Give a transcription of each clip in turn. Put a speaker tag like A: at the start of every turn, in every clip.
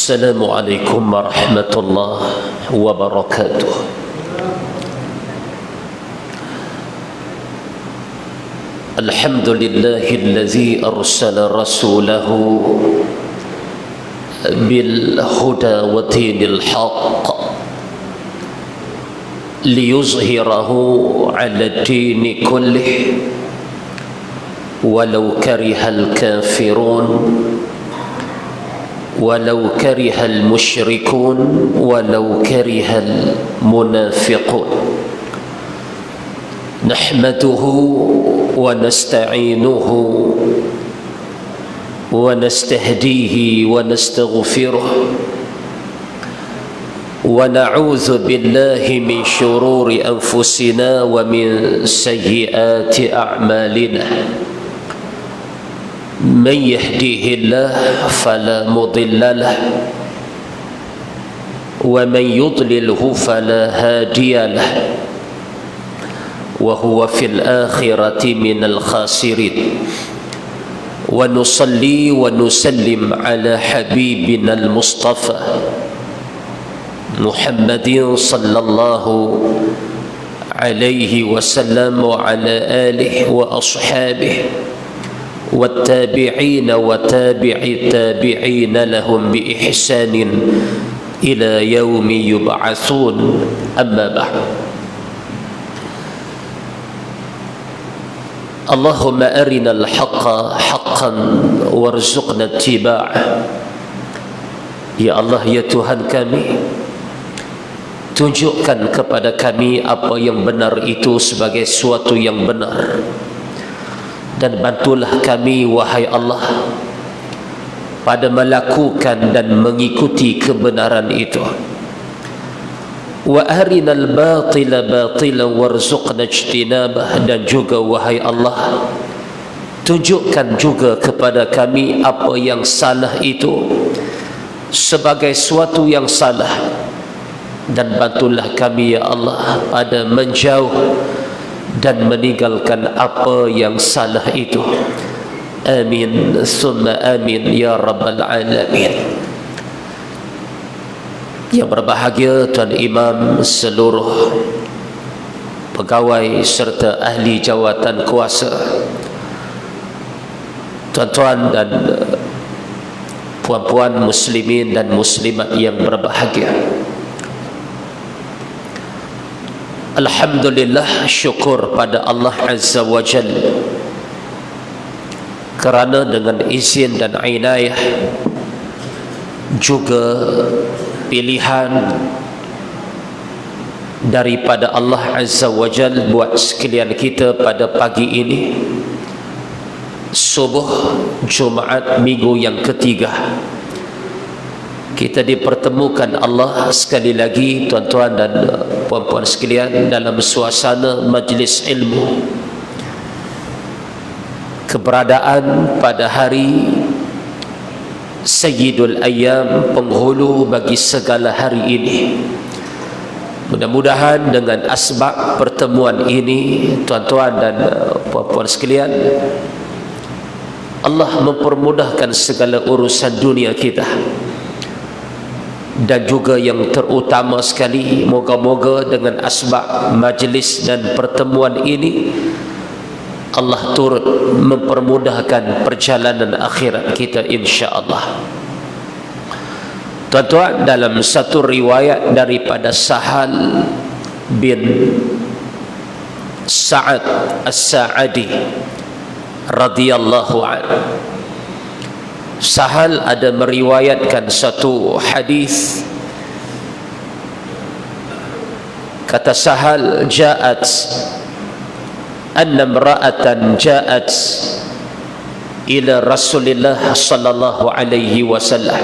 A: السلام عليكم ورحمة الله وبركاته. الحمد لله الذي أرسل رسوله بالهدى ودين الحق ليظهره على الدين كله ولو كره الكافرون ولو كره المشركون ولو كره المنافقون. نحمده ونستعينه ونستهديه ونستغفره ونعوذ بالله من شرور أنفسنا ومن سيئات أعمالنا. من يهديه الله فلا مضل له ومن يضلله فلا هادي له وهو في الآخرة من الخاسرين. ونصلي ونسلم على حبيبنا المصطفى محمد صلى الله عليه وسلم وعلى آله وأصحابه والتابعين وتابع التابعين لهم بإحسان إلى يوم يبعثون. أما بعد، اللهم أرنا الحق حقا وارزقنا اتباعه. Ya Allah, ya Tuhan kami, tunjukkan kepada kami apa yang benar itu sebagai suatu yang benar, dan bantulah kami wahai Allah pada melakukan dan mengikuti kebenaran itu. Wa arinal batila batilan warzuqna ijtinabah, dan juga wahai Allah, tunjukkan juga kepada kami apa yang salah itu sebagai suatu yang salah, dan bantulah kami ya Allah pada menjauh dan meninggalkan apa yang salah itu. Amin summa amin ya rabbal alamin. Yang berbahagia Tuan Imam, seluruh pegawai serta ahli jawatan kuasa, tuan-tuan dan puan-puan muslimin dan muslimat yang berbahagia, alhamdulillah, syukur pada Allah Azza wa Jalla kerana dengan izin dan inayah juga pilihan daripada Allah Azza wa Jalla buat sekalian kita pada pagi ini, subuh Jumaat minggu yang ketiga, kita dipertemukan Allah sekali lagi, tuan-tuan dan puan-puan sekalian, dalam suasana majlis ilmu. Keberadaan pada hari Sayyidul Ayyam, penghulu bagi segala hari ini. Mudah-mudahan dengan asbab pertemuan ini, tuan-tuan dan puan-puan sekalian, Allah mempermudahkan segala urusan dunia kita. Dan juga yang terutama sekali, moga-moga dengan asbab majlis dan pertemuan ini, Allah turut mempermudahkan perjalanan akhirat kita insya-Allah. Tuan-tuan, dalam satu riwayat daripada Sahal bin Sa'ad As-Sa'adi radhiyallahu anhu, Sahal ada meriwayatkan satu hadis. Kata Sahal, ja'at anna imra'atan ja'at ila Rasulillah sallallahu alaihi wasallam.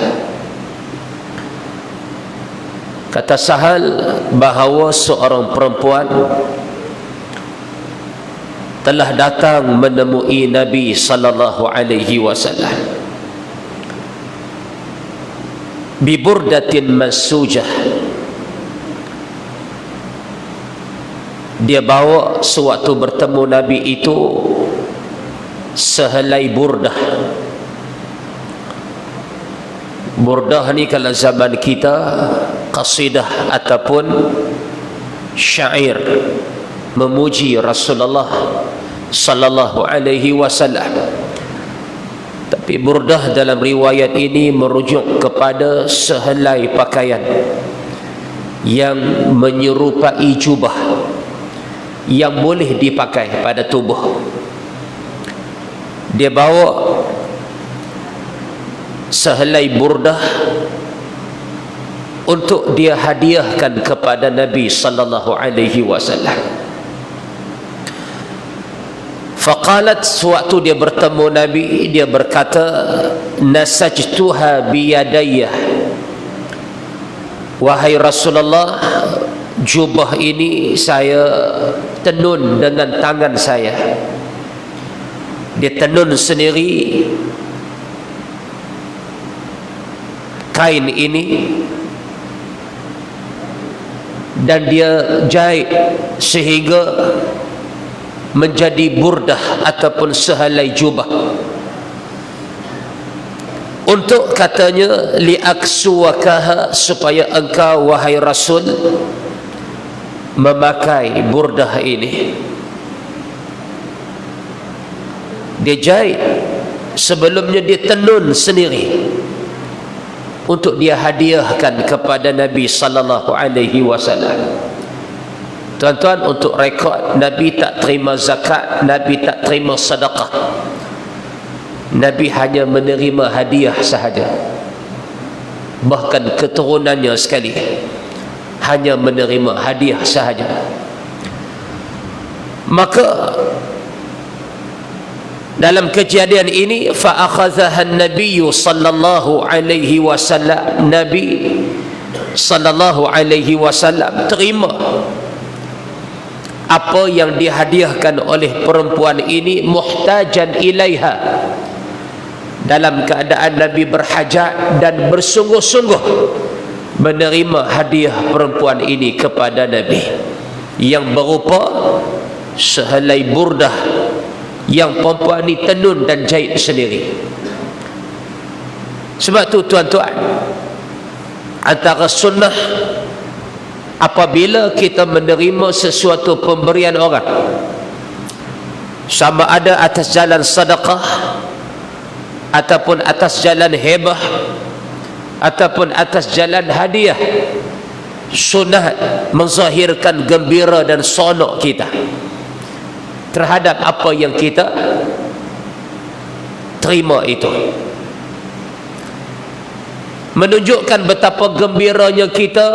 A: Kata Sahal bahawa seorang perempuan telah datang menemui Nabi sallallahu alaihi wasallam bi burdatin masujah. Dia bawa sewaktu bertemu Nabi itu sehelai burdah Burdah ni kalau zaman kita qasidah ataupun syair memuji Rasulullah sallallahu alaihi wasallam. Tapi burdah dalam riwayat ini merujuk kepada sehelai pakaian yang menyerupai jubah yang boleh dipakai pada tubuh. Dia bawa sehelai burdah untuk dia hadiahkan kepada Nabi sallallahu alaihi wasallam. Faqalat, sewaktu dia bertemu Nabi, dia berkata, nasajtuha biyadayya, wahai Rasulullah, jubah ini saya tenun dengan tangan saya. Dia tenun sendiri kain ini dan dia jahit sehingga menjadi burdah ataupun sehelai jubah untuk, katanya, liaksuwakaha, supaya engkau wahai Rasul memakai burdah ini. Dia jahit, sebelumnya dia tenun sendiri untuk dia hadiahkan kepada Nabi sallallahu alaihi wasallam. Tuan-tuan, untuk rekod, Nabi tak terima zakat, Nabi tak terima sedekah. Nabi hanya menerima hadiah sahaja. Bahkan keturunannya sekali hanya menerima hadiah sahaja. Maka dalam kejadian ini, fa akhadhaha an-nabiy sallallahu alaihi wasallam, Nabi sallallahu alaihi wasallam terima apa yang dihadiahkan oleh perempuan ini, muhtajan ilaiha, dalam keadaan Nabi berhajat dan bersungguh-sungguh menerima hadiah perempuan ini kepada Nabi, yang berupa sehelai burdah yang perempuan ini tenun dan jahit sendiri. Sebab tu tuan-tuan, antara sunnah apabila kita menerima sesuatu pemberian orang, sama ada atas jalan sedekah ataupun atas jalan hebah ataupun atas jalan hadiah, sunnah menzahirkan gembira dan sonok kita terhadap apa yang kita terima itu, menunjukkan betapa gembiranya kita,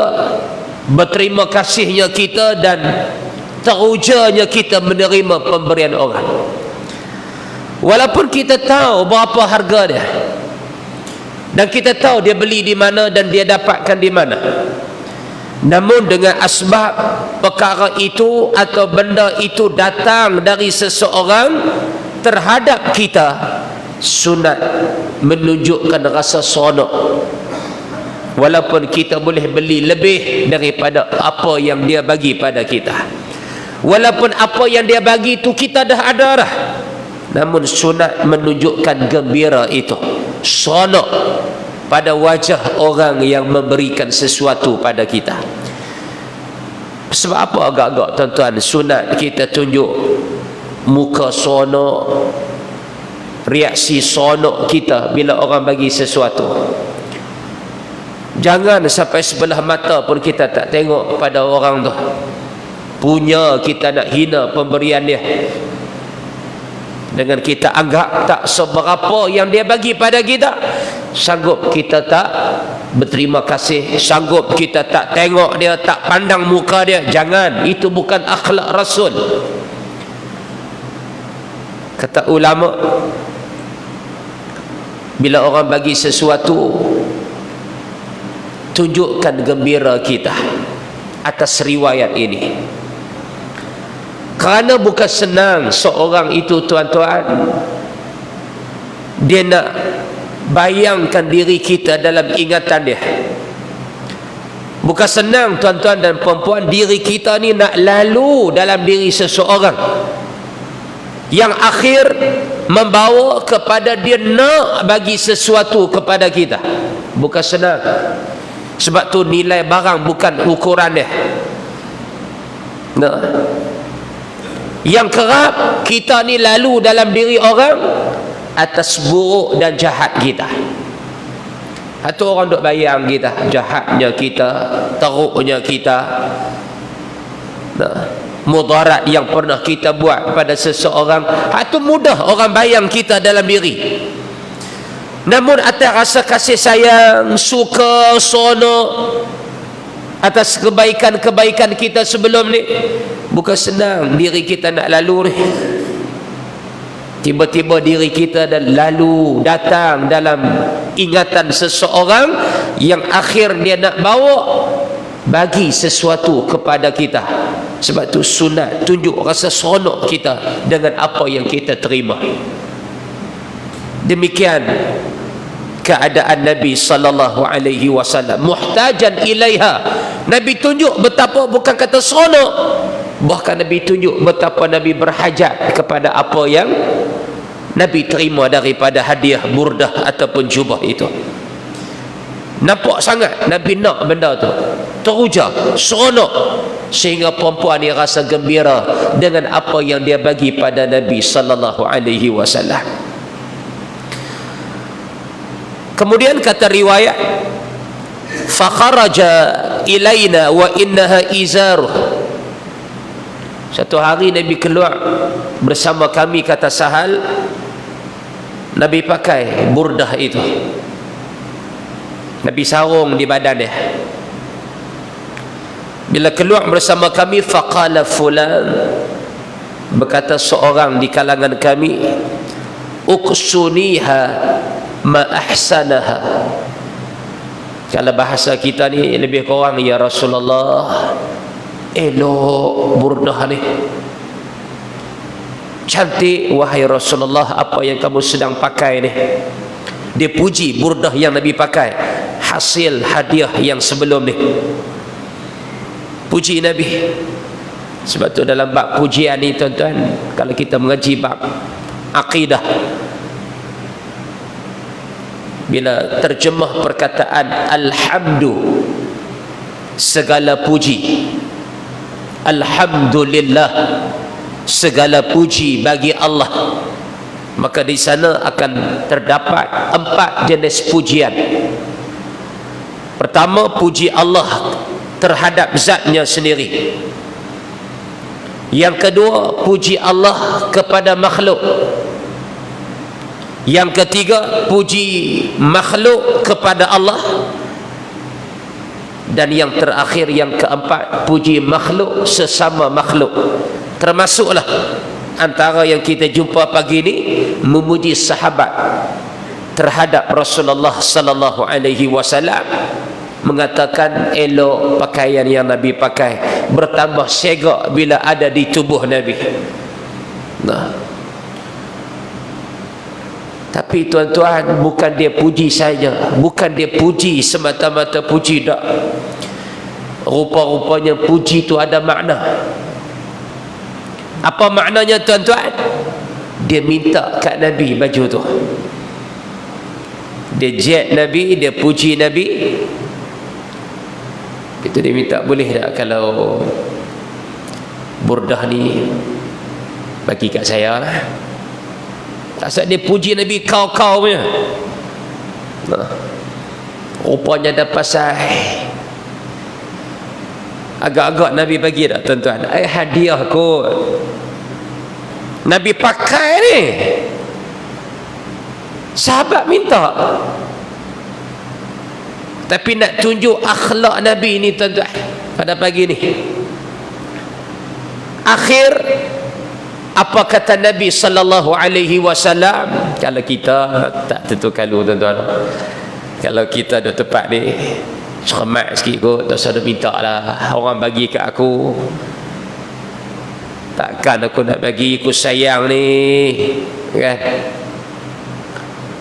A: berterima kasihnya kita, dan terujanya kita menerima pemberian orang. Walaupun kita tahu berapa harga dia, dan kita tahu dia beli di mana dan dia dapatkan di mana, namun dengan asbab perkara itu atau benda itu datang dari seseorang terhadap kita, sunat menunjukkan rasa sonok. Walaupun kita boleh beli lebih daripada apa yang dia bagi pada kita, walaupun apa yang dia bagi itu kita dah ada dah, namun sunat menunjukkan gembira itu, sonok pada wajah orang yang memberikan sesuatu pada kita. Sebab apa agak-agak tuan-tuan sunat kita tunjuk muka sonok, reaksi sonok kita bila orang bagi sesuatu? Jangan sampai sebelah mata pun kita tak tengok pada orang tu. Punya kita nak hina pemberian dia, dengan kita anggap tak seberapa yang dia bagi pada kita, sanggup kita tak berterima kasih, sanggup kita tak tengok dia, tak pandang muka dia. Jangan, itu bukan akhlak Rasul. Kata ulama, bila orang bagi sesuatu, tunjukkan gembira kita atas riwayat ini. Kerana bukan senang seorang itu tuan-tuan, dia nak bayangkan diri kita dalam ingatan dia. Bukan senang tuan-tuan dan perempuan, diri kita ni nak lalu dalam diri seseorang, yang akhir membawa kepada dia nak bagi sesuatu kepada kita. bukan senang. Sebab tu nilai barang bukan ukuran dia. Nah, yang kerap kita ni lalu dalam diri orang atas buruk dan jahat kita. Satu orang duk bayang kita, jahatnya kita, teruknya kita, nah, mudarat yang pernah kita buat pada seseorang. Itu mudah orang bayang kita dalam diri. Namun atas rasa kasih sayang, suka, seronok atas kebaikan-kebaikan kita sebelum ni, bukan senang diri kita nak lalu ni. Tiba-tiba diri kita dan lalu datang dalam ingatan seseorang yang akhir dia nak bawa bagi sesuatu kepada kita. Sebab tu sunat tunjuk rasa seronok kita dengan apa yang kita terima. Demikian keadaan Nabi sallallahu alaihi wasallam, muhtajan ilaiha. Nabi tunjuk betapa bukan kata seronok, bahkan Nabi tunjuk betapa Nabi berhajat kepada apa yang Nabi terima daripada hadiah burdah ataupun jubah itu. Nampak sangat Nabi nak benda tu, teruja, seronok, sehingga perempuan ni rasa gembira dengan apa yang dia bagi pada Nabi sallallahu alaihi wasallam. Kemudian kata riwayat, fa kharaja ilaina wa innaha izaruh. Satu hari Nabi keluar bersama kami, kata Sahal, Nabi pakai burdah itu, Nabi sarung di badan dia. Bila keluar bersama kami, faqala fulan, berkata seorang di kalangan kami, uqsuniha ma ahsanaha. Kalau bahasa kita ni lebih kurang, ya Rasulullah, elok burdah ni, cantik wahai Rasulullah apa yang kamu sedang pakai ni. Dia puji burdah yang Nabi pakai, hasil hadiah yang sebelum ni. Puji Nabi. Sebab tu dalam bab pujian ni tuan-tuan, kalau kita mengaji bab akidah, bila terjemah perkataan alhamdu, segala puji, alhamdulillah, segala puji bagi Allah, maka di sana akan terdapat 4 jenis pujian. Pertama, puji Allah terhadap zatnya sendiri. Yang kedua, puji Allah kepada makhluk. Yang ketiga, puji makhluk kepada Allah. Dan yang terakhir, yang keempat, puji makhluk sesama makhluk. Termasuklah antara yang kita jumpa pagi ni, memuji sahabat terhadap Rasulullah sallallahu alaihi wasallam, mengatakan elok pakaian yang Nabi pakai, bertambah segak bila ada di tubuh Nabi. Nah, tapi tuan-tuan, bukan dia puji saja, bukan dia puji semata-mata puji, tak. Rupa-rupanya puji itu ada makna. Apa maknanya tuan-tuan? Dia minta kat Nabi baju tu, dia jet Nabi, dia puji Nabi. Itu dia minta, boleh tak kalau burdah ni bagi kat saya lah. Tak, dia puji Nabi kau-kau punya. Nah, rupanya ada pasal. Agak-agak Nabi bagi tak tuan-tuan? Hadiah kot, Nabi pakai ni, sahabat minta. Tapi nak tunjuk akhlak Nabi ni tuan-tuan, pada pagi ni, akhir apa kata Nabi sallallahu alaihi wasallam? Kalau kita tak tentu kalau tuan-tuan, kalau kita ada tempat ni, cermat sikit kot, tak usah minta lah orang bagi kat aku. Takkan aku nak bagi, aku sayang ni, kan?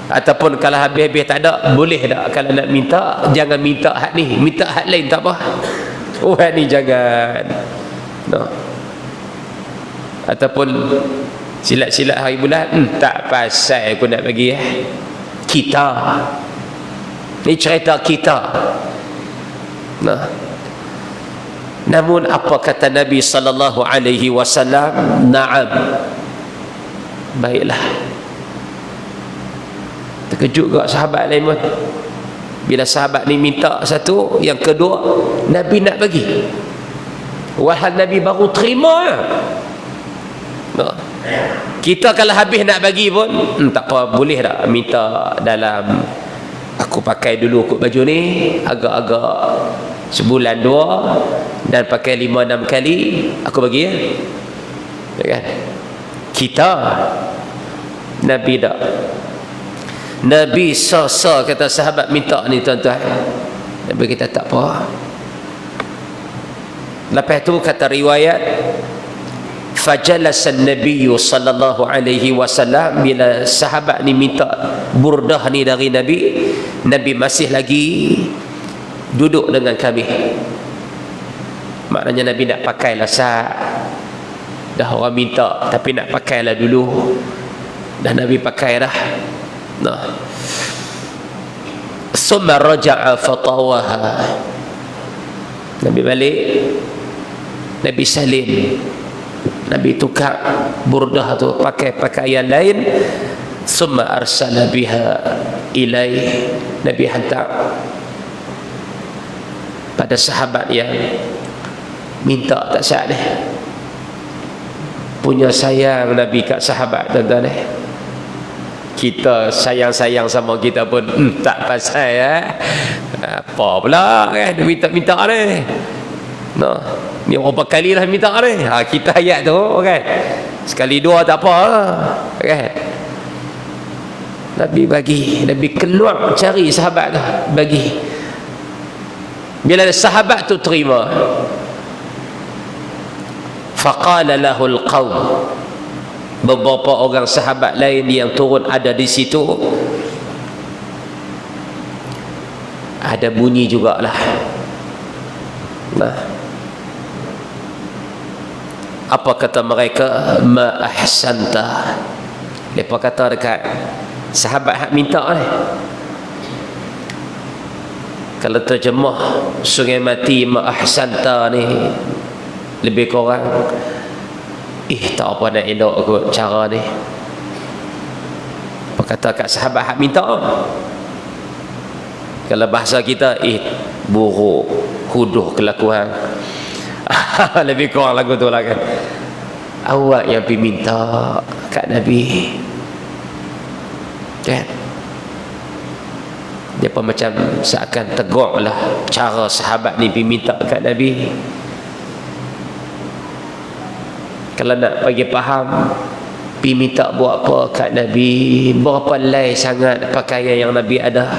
A: Ataupun kalau habis-habis tak ada, boleh tak kalau nak minta, jangan minta hak ni, minta hak lain tak apa. Oh, hak ni jangan. No. Ataupun silat-silat hari bulan, tak pasal aku nak bagi kita. Ini cerita kita. Nah, namun apa kata Nabi sallallahu alaihi wasallam? Na'am. Baiklah. Terkejut juga sahabat lain pun. Bila sahabat ni minta satu, yang kedua Nabi nak bagi. Wahal Nabi baru terima. Nah, kita kalau habis nak bagi pun tak apa, boleh tak minta dalam, aku pakai dulu kot baju ni agak-agak sebulan dua, dan pakai 5-6 kali aku bagi ya. Kan? Kita Nabi tak. Nabi sasa kata sahabat minta ni tuan-tuan. Nabi kita tak apa. Lepas tu kata riwayat, fajalasa an-nabiy sallallahu alaihi wasallam, bila sahabat ni minta burdah ni dari Nabi, Nabi masih lagi duduk dengan kami. Maknanya Nabi nak pakailah sat. Dah orang minta tapi nak pakailah dulu. Dan Nabi pakai dah. Nah. Summa raja'a fatawaha. Nabi balik, Nabi salin, Nabi tukar burdah tu pakai pakaian lain. Summa arsala biha ilai. Nabi hantar pada sahabat yang minta tak sah deh. Punya sayang Nabi kat sahabat tuan-tuan deh. Kita sayang-sayang sama kita pun tak pasal apa pula kan, minta-minta ni. Nah, ni berapa kali lah minta ni. Kita ayat tu kan, sekali dua tak apa kan. Nabi bagi, Nabi keluar cari sahabat tu bagi. Bila sahabat tu terima, faqala lahul qaum, beberapa orang sahabat lain yang turun ada di situ, ada bunyi jugalah. Nah, apa kata mereka? Ma ahsanta. Mereka kata dekat sahabat hak minta ni. Kalau terjemah Sungai Mati ma ahsanta ni lebih kurang, tak apa nak elok kot cara ni. Apa kata kat sahabat hak minta? Kalau bahasa kita, buruk, huduh kelakuan. Lebih kurang lagu tu lah kan. Awak yang pergi minta kat Nabi kan. Dia pun macam seakan tegur lah cara sahabat ni pergi minta kat Nabi. Kalau nak bagi faham, pergi minta buat apa kat Nabi, berapa lay sangat pakaian yang Nabi ada.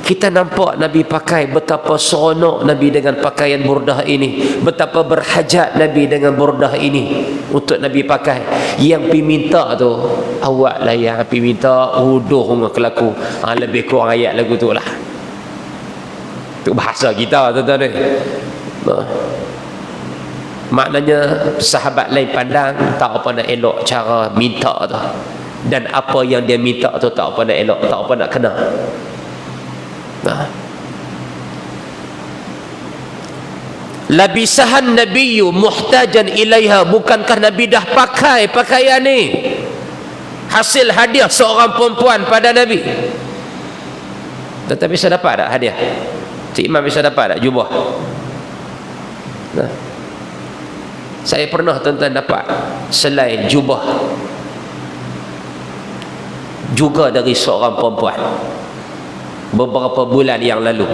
A: Kita nampak Nabi pakai, betapa seronok Nabi dengan pakaian burdah ini, betapa berhajat Nabi dengan burdah ini untuk Nabi pakai. Yang pergi minta tu, awak lah yang pergi minta, huduh kelaku. Lebih kurang ayat lagu tu lah. Itu bahasa kita tuan-tuan ni. Maknanya sahabat lain pandang tak apa nak elok cara minta tu, dan apa yang dia minta tu tak apa nak elok, tak apa nak kena. Labisahan nabiyyu muhtajan ilaiha. Bukankah Nabi dah pakai pakaian ni, hasil hadiah seorang perempuan pada Nabi? Tetapi bisa dapat tak hadiah? Cik Imam bisa dapat tak jubah? Saya pernah tuan-tuan dapat selai jubah juga dari seorang perempuan beberapa bulan yang lalu.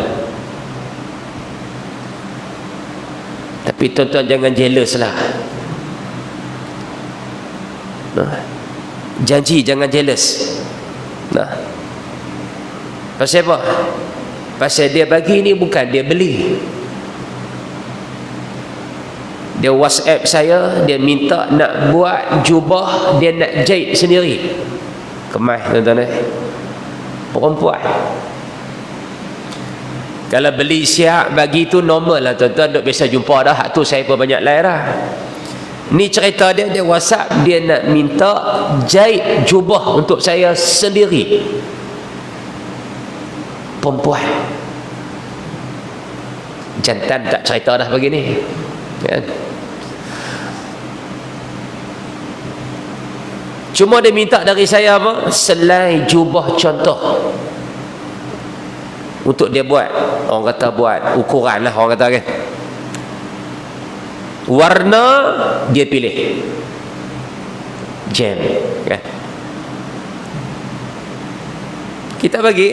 A: Tapi tuan-tuan jangan jealous lah. Janji jangan jealous. Pasal apa? Pasal dia bagi ni bukan dia beli. Dia WhatsApp saya, dia minta nak buat jubah, dia nak jahit sendiri. Kemas tuan-tuan. Perempuan. Kalau beli siap bagi tu normal lah tuan-tuan, duk biasa jumpa dah. Hak tu saya pun banyak lain lah. Ni cerita dia WhatsApp, dia nak minta jahit jubah untuk saya sendiri. perempuan. Jantan tak cerita dah begini, kan? Cuma dia minta dari saya apa? Selai jubah contoh untuk dia buat. Orang kata buat ukuran lah, orang kata kan. Warna dia pilih, jam, kan? Kita bagi.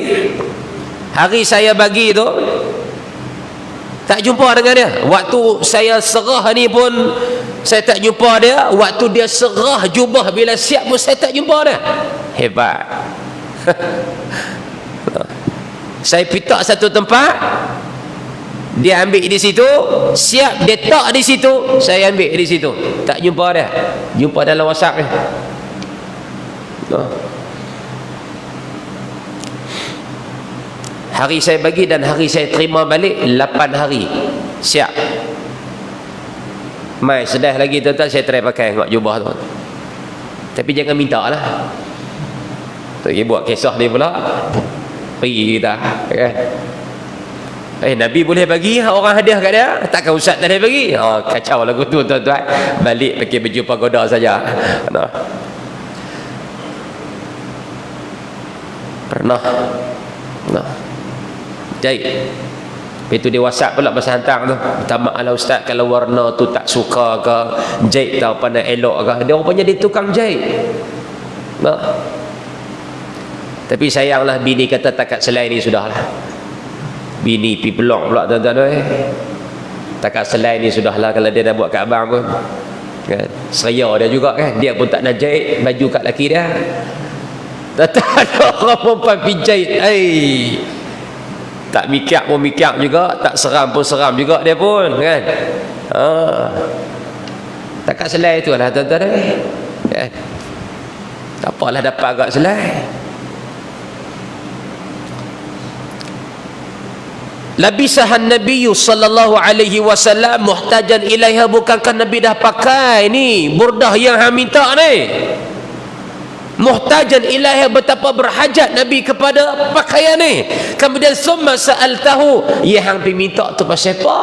A: Hari saya bagi tu tak jumpa dengan dia. Waktu saya serah ni pun saya tak jumpa dia. Waktu dia serah jubah bila siap pun saya tak jumpa dia. Hebat. Saya pitak satu tempat, dia ambil di situ, siap dia tak di situ, saya ambil di situ. Tak jumpa dia. Jumpa dalam WhatsApp ni. Hari saya bagi dan hari saya terima balik 8 hari. Siap. Mai sedih lagi tuan-tuan, saya try pakai tengok jubah tu. Tapi jangan minta lah. Tak pergi buat kisah ni pula. Pergi kita, kan? Nabi boleh bagi orang hadiah kat dia, takkan ustaz tak boleh bagi? Kacau lagu tu tuan-tuan. Balik pakai baju pagoda saja. Pernah jahit. Lepas tu dia WhatsApp pula pasal hantar tu. Minta maaf lah ustaz kalau warna tu tak suka ke, jahit tak pandai elok ke. Dia rupanya dia tukang jahit. Tapi sayanglah bini kata takat selai ni sudahlah. Bini pi pelong pula tuan-tuan. Takat selai ni sudahlah kalau dia dah buat kat abang pun. Kan? Seraya dia juga kan. Dia pun tak nak jahit baju kat laki dia. Tak ada orang perempuan pi jahit. Tak mikir pun mikir juga, tak seram pun seram juga dia pun, kan? Takat selai tu lah tuan-tuan. Kan? Tak apalah dapat agak selai. Labisahan Nabi sallallahu alaihi wasallam muhtajan ilaiha, bukankah Nabi dah pakai ni burdah yang hang minta ni? Muhtajan ilaiha, betapa berhajat Nabi kepada pakaian ni. Kemudian summa sa'altahu, ya hang pi minta tu pasal apa?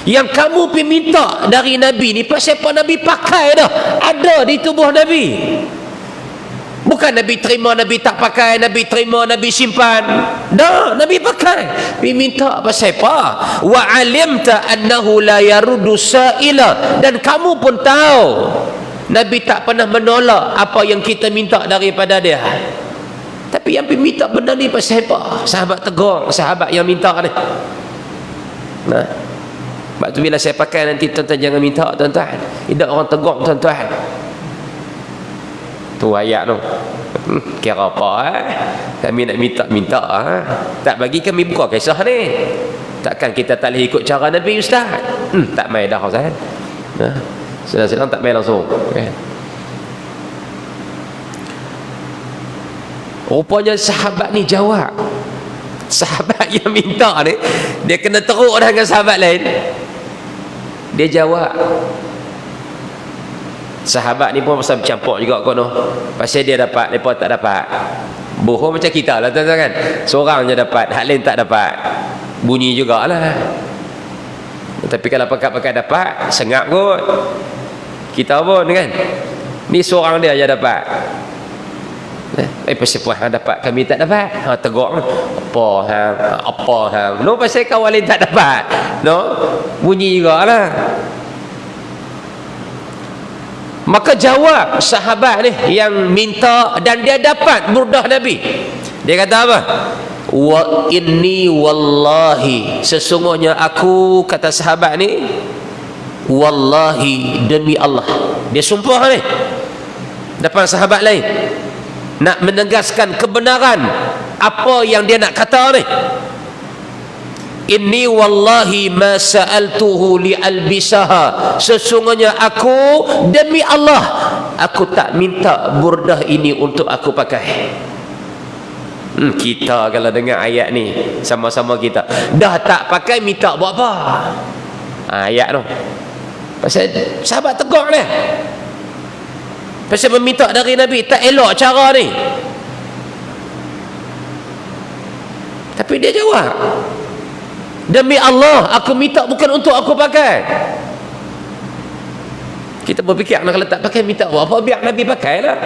A: Yang kamu pi minta dari Nabi ni pasal apa? Nabi pakai dah, ada di tubuh Nabi. Bukan Nabi terima, Nabi tak pakai, Nabi terima, Nabi simpan. Dah, Nabi pakai. Nabi minta pasal apa? Wa alimta annahu la yaruddu sa'ila, dan kamu pun tahu Nabi tak pernah menolak apa yang kita minta daripada dia. Tapi yang pergi minta benda ni pasal apa? Sahabat tegur sahabat yang minta ni. Sebab tu bila saya pakai nanti tuan-tuan jangan minta tuan-tuan. Tidak orang tegur tuan-tuan. Tu ayat tu. Kira apa kami nak minta tak bagi kami buka kisah ni. Takkan kita tak boleh ikut cara Nabi ustaz? Tak main dah ustaz. Sedang-sedang tak main langsung, kan? Rupanya sahabat ni jawab. Sahabat yang minta ni, dia kena teruk dah dengan sahabat lain. Dia jawab. Sahabat ni pun pasal bercampur juga kono. Pasal dia dapat, mereka tak dapat. Bohong macam kita lah tuan-tuan kan. Seorang je dapat, hak lain tak dapat. Bunyi jugalah. Tapi kalau pakat-pakat dapat, sengak kot. Kita pun kan. Ni seorang dia je dapat. Pasal puan hang dapat, kami tak dapat. Tegur. Apa hang? No, pasal kawan lain tak dapat. No, bunyi jugalah. Maka jawab sahabat ni yang minta dan dia dapat burdah Nabi. Dia kata apa? Wa inni wallahi, sesungguhnya aku, kata sahabat ni, wallahi, demi Allah. Dia sumpah ni depan sahabat lain, nak menegaskan kebenaran apa yang dia nak kata ni. Inni wallahi ma sa'altuhu li'albisaha, sesungguhnya aku, demi Allah, aku tak minta burdah ini untuk aku pakai. Kita kalau dengar ayat ni, sama-sama kita dah tak pakai, minta buat apa? Ayat tu pasal sahabat tegur ni, pasal meminta dari Nabi, tak elok cara ni. Tapi dia jawab, demi Allah aku minta bukan untuk aku pakai. Kita berfikir nak kalau tak pakai minta apa, biar Nabi pakai lah.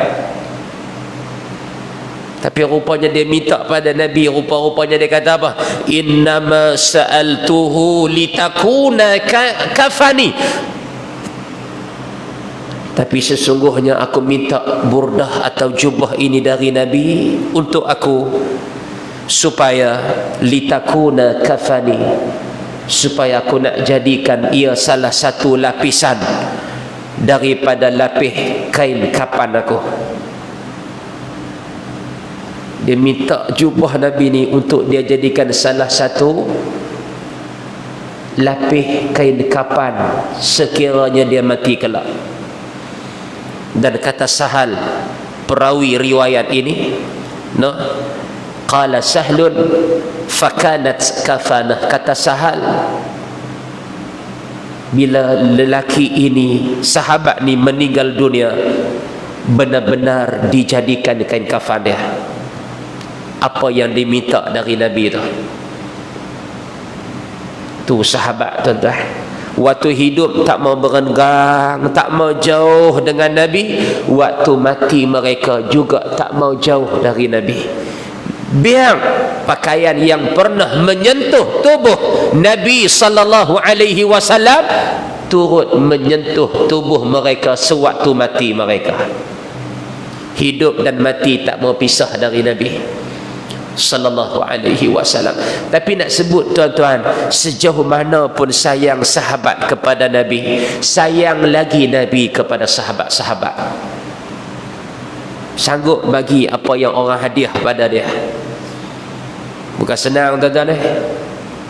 A: Tapi rupanya dia minta pada Nabi, rupa-rupanya dia kata apa? Innama sa'altuhu litakuna kafani. Tapi sesungguhnya aku minta burdah atau jubah ini dari Nabi untuk aku, supaya litakuna kafani, supaya aku nak jadikan ia salah satu lapisan daripada lapis kain kapan aku. Dia minta jubah Nabi ni untuk dia jadikan salah satu lapis kain kapan sekiranya dia mati kelak. Dan kata Sahal, perawi riwayat ini, no, qala Sahlun fakanat kafanah. Kata Sahal, bila lelaki ini, sahabat ni meninggal dunia, benar-benar dijadikan kain kafan dia. Apa yang diminta dari Nabi tu sahabat tuan-tuan, waktu hidup tak mau berenggang, tak mau jauh dengan Nabi, waktu mati mereka juga tak mau jauh dari Nabi. Biar pakaian yang pernah menyentuh tubuh Nabi sallallahu alaihi wasallam turut menyentuh tubuh mereka sewaktu mati mereka. Hidup dan mati tak mau pisah dari Nabi sallallahu alaihi wasallam. Tapi nak sebut tuan-tuan, sejauh mana pun sayang sahabat kepada Nabi, sayang lagi Nabi kepada sahabat-sahabat. Sanggup bagi apa yang orang hadiah pada dia. Bukan senang tuan-tuan.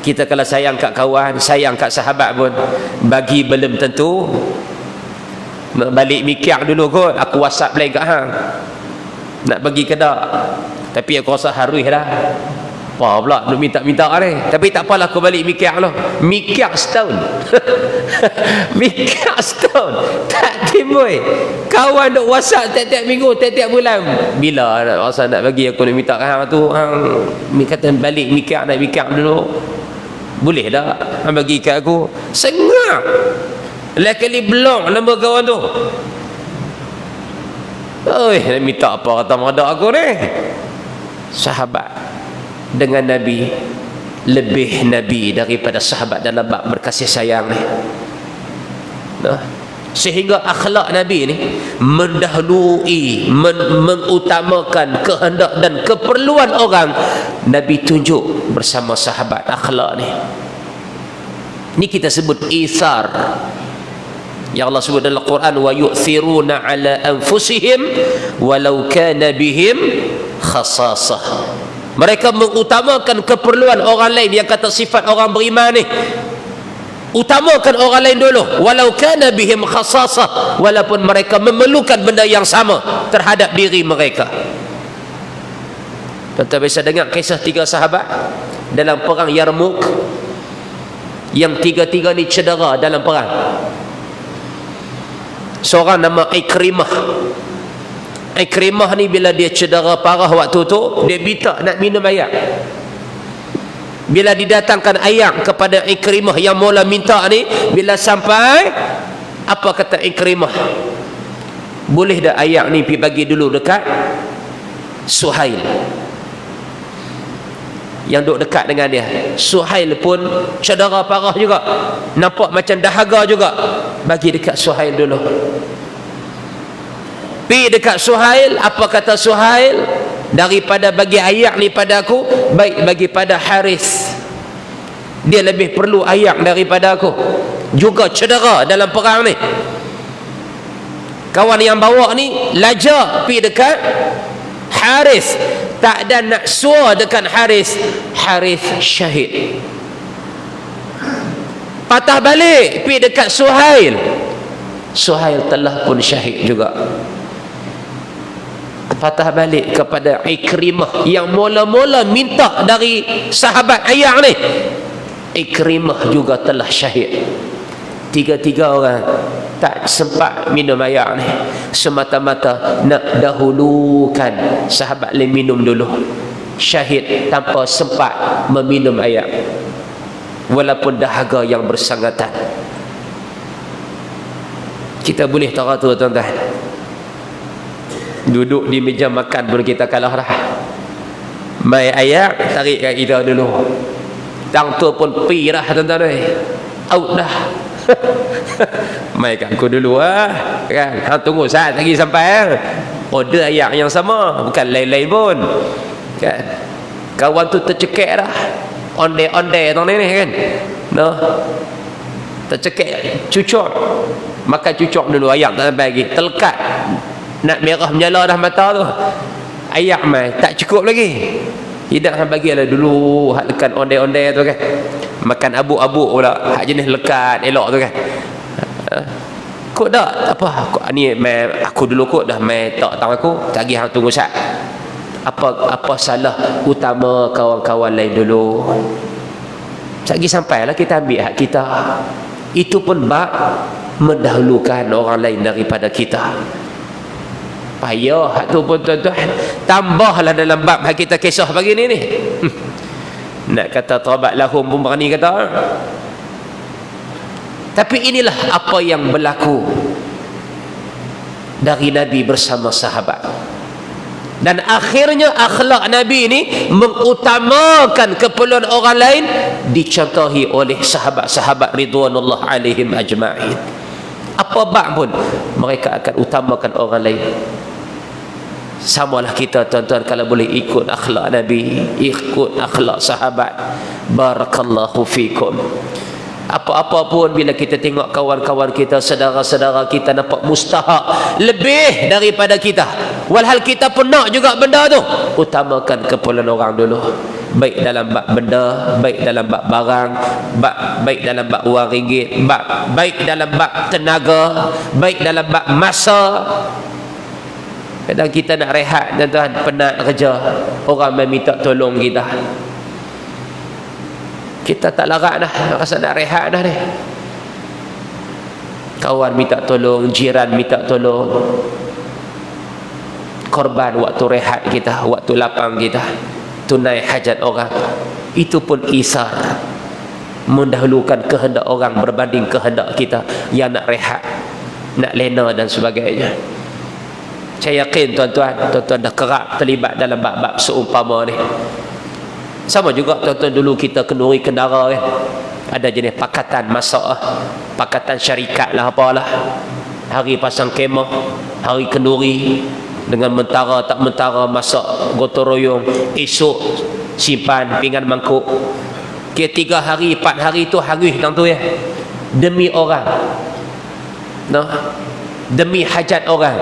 A: Kita kalau sayang kat kawan, sayang kat sahabat pun, bagi belum tentu. Balik mikir dulu kot, aku WhatsApp lain kat hang, nak bagi ke tak. Tapi aku rasa harus dah. Apa pula nak minta-minta ni. Tapi tak apalah, aku balik mikir lah. Mikir setahun. Mikir setahun tak timbul. Kawan duk WhatsApp tiap-tiap minggu, tiap-tiap bulan. Bila nak rasa nak bagi aku nak minta hang tu, hang kata balik mikir, nak mikir dulu. Boleh tak hang bagi kat aku? Sengak. Lah kali blok nombor kawan tu. Oi, nak minta apa kata madak aku ni? Sahabat dengan Nabi lebih Nabi daripada sahabat dalam bab berkasih sayang ni. Nah, sehingga akhlak Nabi ni mendahului, mengutamakan kehendak dan keperluan orang. Nabi tunjuk bersama sahabat akhlak ni. Ni kita sebut ithar. Yang Allah sebut dalam Quran, wa yu'thiruna ala anfusihim walau kana bihim khasasah. Mereka mengutamakan keperluan orang lain. Yang kata sifat orang beriman ni, utamakan orang lain dulu, walau kana bihim khasasah, walaupun mereka memerlukan benda yang sama terhadap diri mereka. Tuan-tuan biasa dengar kisah 3 sahabat dalam perang Yarmuk, yang 3-3 ni cedera dalam perang. Seorang nama Ikrimah. Ikrimah ni bila dia cedera parah waktu tu, dia minta nak minum air. Bila didatangkan air kepada Ikrimah yang mula minta ni, bila sampai, apa kata Ikrimah? Boleh dah air ni pergi bagi dulu dekat Suhail yang duduk dekat dengan dia. Suhail pun cedera parah juga, nampak macam dahaga juga. Bagi dekat Suhail dulu. Pergi dekat Suhail, apa kata Suhail? Daripada bagi air ni pada aku, baik bagi pada Haris. Dia lebih perlu air daripada aku, juga cedera dalam perang ni. Kawan yang bawa ni lajak pergi dekat Haris, tak ada nak suar dekat Haris. Haris syahid. Patah balik pergi dekat Suhail. Suhail telah pun syahid juga. Patah balik kepada Ikrimah yang mula-mula minta dari sahabat ayah ni. Ikrimah juga telah syahid. 3 orang tak sempat minum air ni, semata-mata nak dahulukan sahabat lain minum dulu. syahid tanpa sempat meminum air walaupun dahaga yang bersangatan. Kita boleh teratur tuan-tuan, duduk di meja makan pun kita kalah dah. Mai air tarik kat kita dulu, tang tu pun pi dah tuan-tuan, out dah. Mai kat aku dulu kan, hang tunggu saat lagi sampai order air yang sama, bukan lain-lain pun kan. Kawan tu tercekik dah, onde-onde tang ni kan, noh, tercekik, cucuk, makan cucuk dulu, ayam tak sampai lagi, terlekat nak merah menyala dah mata tu, ayam mai tak cukup lagi, tidak hang bagilah dulu hak lekat onde-onde tu kan. Makan abuk-abuk pula, hak jenis lekat elok tu kan. Kok dah apa ni, aku dulu kok dah mai tak tahu aku tak lagi hang tunggu sat. Apa salah utama kawan-kawan lain dulu. Lagi sampailah kita ambil hak kita. Itu pun bab mendahulukan orang lain daripada kita. Payah hak tu pun tuan-tuan. Tambahlah dalam bab hak kita kisah pagi ni. Nak kata taubat lahum pun berani kata. Tapi inilah apa yang berlaku dari Nabi bersama sahabat. Dan akhirnya akhlak Nabi ini mengutamakan keperluan orang lain, dicontohi oleh sahabat-sahabat ridwanullah alaihim ajma'in. Apa bab pun mereka akan utamakan orang lain. Samalah kita tuan-tuan, kalau boleh ikut akhlak Nabi, ikut akhlak sahabat. Barakallahu fikum. Apa-apa pun bila kita tengok kawan-kawan kita, saudara-saudara kita nampak mustahak lebih daripada kita, walhal kita pun nak juga benda tu, utamakan keperluan orang dulu, baik dalam bab benda, baik dalam bab barang, baik dalam bab wang ringgit, baik dalam bab tenaga, baik dalam bab masa. Kadang kita nak rehat tuan-tuan, penat kerja, orang meminta tolong kita, kita tak larat dah, rasa nak rehat dah ni. Kawan minta tolong, jiran minta tolong, korban waktu rehat kita, waktu lapang kita, tunai hajat orang. Itu pun isar, mendahulukan kehendak orang berbanding kehendak kita yang nak rehat, nak lena dan sebagainya. Saya yakin tuan-tuan dah kerap terlibat dalam bab-bab seumpama ni. Sama juga tuan-tuan, dulu kita kenduri kendara kan, ada jenis pakatan masak, pakatan syarikat lah apalah, hari pasang kemah, hari kenduri, dengan mentara tak mentara masak gotong royong, esok simpan pinggan mangkuk. Kira 3 hari 4 hari tu harus tang tu ya, demi orang, nah, demi hajat orang,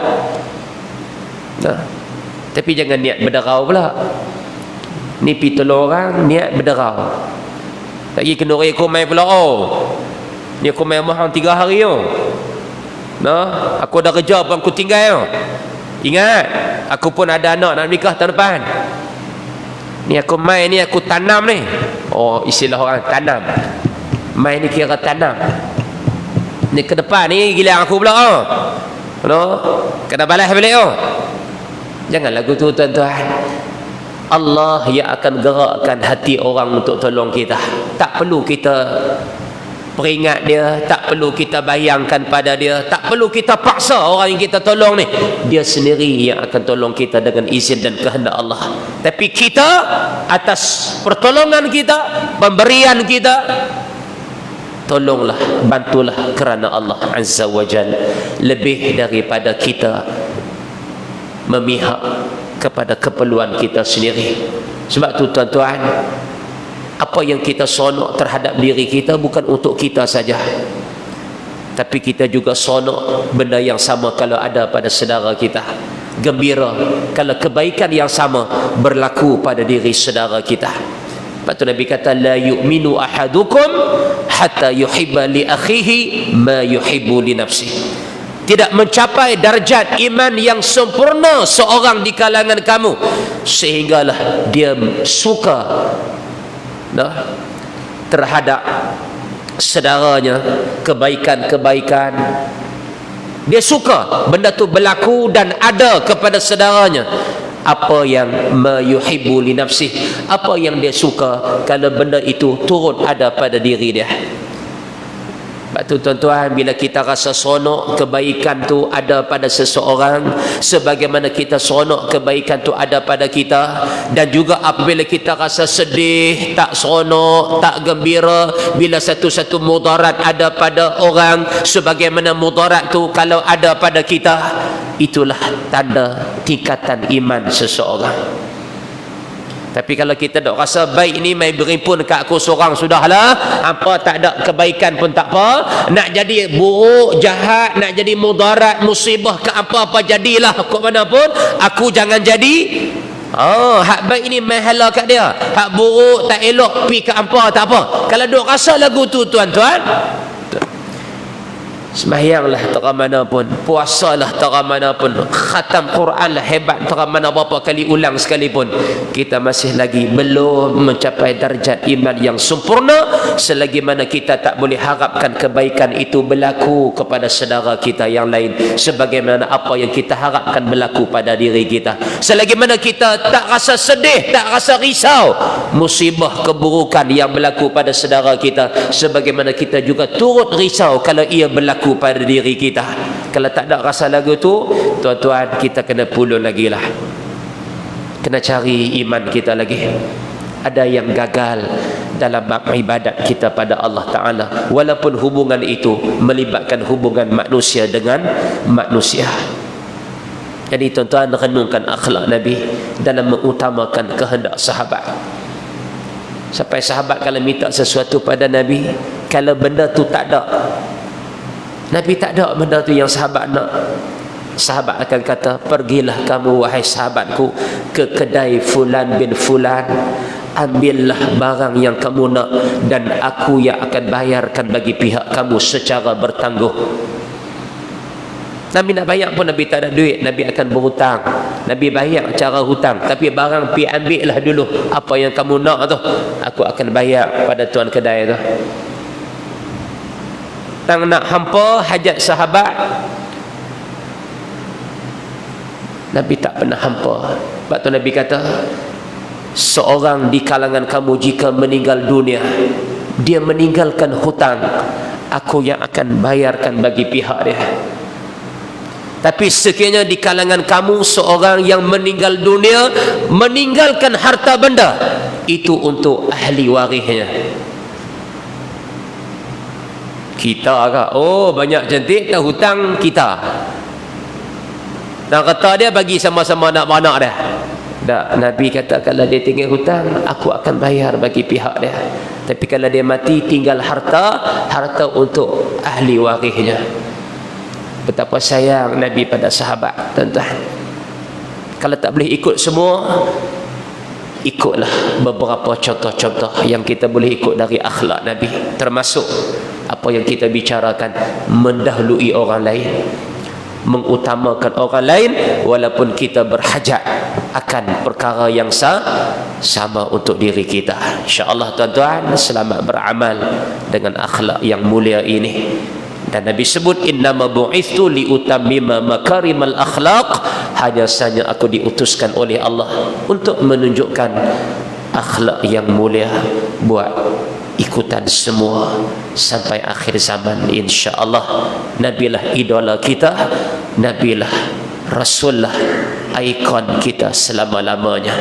A: nah. Tapi jangan niat berderau pula. Ni pi tolong orang, niat berderau. Lagi kenduri aku main pula, ni aku main mahal 3 hari nah, aku dah kerja pun aku tinggal ingat, aku pun ada anak nak nikah tahun depan. Ni aku main ni, aku tanam ni. Istilah orang tanam. Main ni kira tanam. Ni ke depan ni gila aku pula kena balas balik Jangan lagu tu tuan-tuan. Allah yang akan gerakkan hati orang untuk tolong kita. Tak perlu kita peringat dia, tak perlu kita bayangkan pada dia, tak perlu kita paksa orang yang kita tolong ni. Dia sendiri yang akan tolong kita dengan izin dan kehendak Allah. Tapi kita atas pertolongan kita, pemberian kita, tolonglah, bantulah kerana Allah Azza wa Jalla, lebih daripada kita memihak kepada keperluan kita sendiri. Sebab tu tuan-tuan, apa yang kita sonok terhadap diri kita bukan untuk kita saja, tapi kita juga sonok benda yang sama kalau ada pada saudara kita. Gembira kalau kebaikan yang sama berlaku pada diri saudara kita. Sebab tu Nabi kata, la yu'minu ahadukum hatta yuhibba li akhihi ma yuhibbu li nafsihi. Tidak mencapai darjat iman yang sempurna seorang di kalangan kamu sehinggalah dia suka terhadap saudaranya kebaikan-kebaikan. Dia suka benda tu berlaku dan ada kepada saudaranya apa yang mayuhibbu li nafsih, apa yang dia suka, kalau benda itu turut ada pada diri dia. Sebab tu tuan-tuan, bila kita rasa seronok kebaikan tu ada pada seseorang, sebagaimana kita seronok kebaikan tu ada pada kita. Dan juga apabila kita rasa sedih, tak seronok, tak gembira, bila satu-satu mudarat ada pada orang, sebagaimana mudarat tu kalau ada pada kita, itulah tanda tingkatan iman seseorang. Tapi kalau kita dok rasa baik ni mai berimpun kat aku seorang sudahlah, apa tak ada kebaikan pun tak apa, nak jadi buruk, jahat, nak jadi mudarat, musibah ke apa-apa jadilah, kok mana pun aku jangan jadi. Hak baik ni mai hala kat dia, hak buruk tak elok pi ke apa tak apa. Kalau dok rasa lagu tu tuan-tuan, sembahyanglah tak mana pun, puasalah tak mana pun, khatam Quran lah hebat tak mana berapa kali ulang sekalipun, kita masih lagi belum mencapai darjat iman yang sempurna, selagi mana kita tak boleh harapkan kebaikan itu berlaku kepada saudara kita yang lain sebagaimana apa yang kita harapkan berlaku pada diri kita. Selagi mana kita tak rasa sedih, tak rasa risau musibah keburukan yang berlaku pada saudara kita, sebagaimana kita juga turut risau kalau ia berlaku pada diri kita. Kalau tak ada rasa lagu tu, tuan-tuan, kita kena pulun lagi lah, kena cari iman kita lagi. Ada yang gagal dalam bab ibadat kita pada Allah Ta'ala, walaupun hubungan itu melibatkan hubungan manusia dengan manusia. Jadi tuan-tuan, renungkan akhlak Nabi dalam mengutamakan kehendak sahabat. Sampai sahabat kalau minta sesuatu pada Nabi, kalau benda tu tak ada, Nabi tak ada benda tu yang sahabat nak, sahabat akan kata, pergilah kamu wahai sahabatku ke kedai fulan bin fulan, ambillah barang yang kamu nak dan aku yang akan bayarkan bagi pihak kamu secara bertangguh. Nabi nak bayar pun Nabi tak ada duit, Nabi akan berhutang. Nabi bayar cara hutang, tapi barang pi ambil lah dulu, apa yang kamu nak tu aku akan bayar pada tuan kedai tu. Tang nak hampa hajat sahabat, Nabi tak pernah hampa. Sebab tu Nabi kata, seorang di kalangan kamu jika meninggal dunia, dia meninggalkan hutang, aku yang akan bayarkan bagi pihak dia. Tapi sekiranya di kalangan kamu seorang yang meninggal dunia meninggalkan harta benda, itu untuk ahli warisnya. Kita ke? Oh, banyak cantik tak hutang kita. Dan kata dia bagi sama-sama nak beranak dia. Tak, Nabi kata kalau dia tinggal hutang, aku akan bayar bagi pihak dia. Tapi kalau dia mati tinggal harta, harta untuk ahli warisnya. Betapa sayang Nabi pada sahabat, tuan-tuan. Kalau tak boleh ikut semua, ikutlah beberapa contoh-contoh yang kita boleh ikut dari akhlak Nabi. Termasuk apa yang kita bicarakan, mendahului orang lain, mengutamakan orang lain walaupun kita berhajat akan perkara yang sama untuk diri kita. InsyaAllah tuan-tuan, selamat beramal dengan akhlak yang mulia ini. Dan Nabi sebut, innama bu'ithu liutammima makarimal akhlaq, hanya saja aku diutuskan oleh Allah untuk menunjukkan akhlak yang mulia buat ikutan semua sampai akhir zaman. InsyaAllah Nabilah idola kita, Nabilah Rasulullah ikon kita selama-lamanya.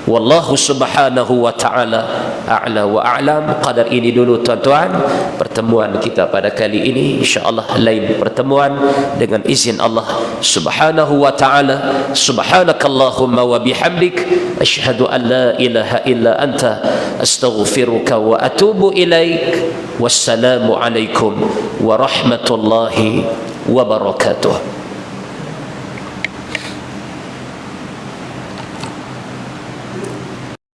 A: Wallahu subhanahu wa ta'ala a'la wa a'lam. Qadar ini dulu tuan-tuan pertemuan kita pada kali ini. InsyaAllah lain pertemuan dengan izin Allah subhanahu wa ta'ala. Subhanakallahumma wa bihamdik, ashhadu an la ilaha illa anta, astaghfiruka wa atubu ilaik. Wassalamu alaikum warahmatullahi wabarakatuh.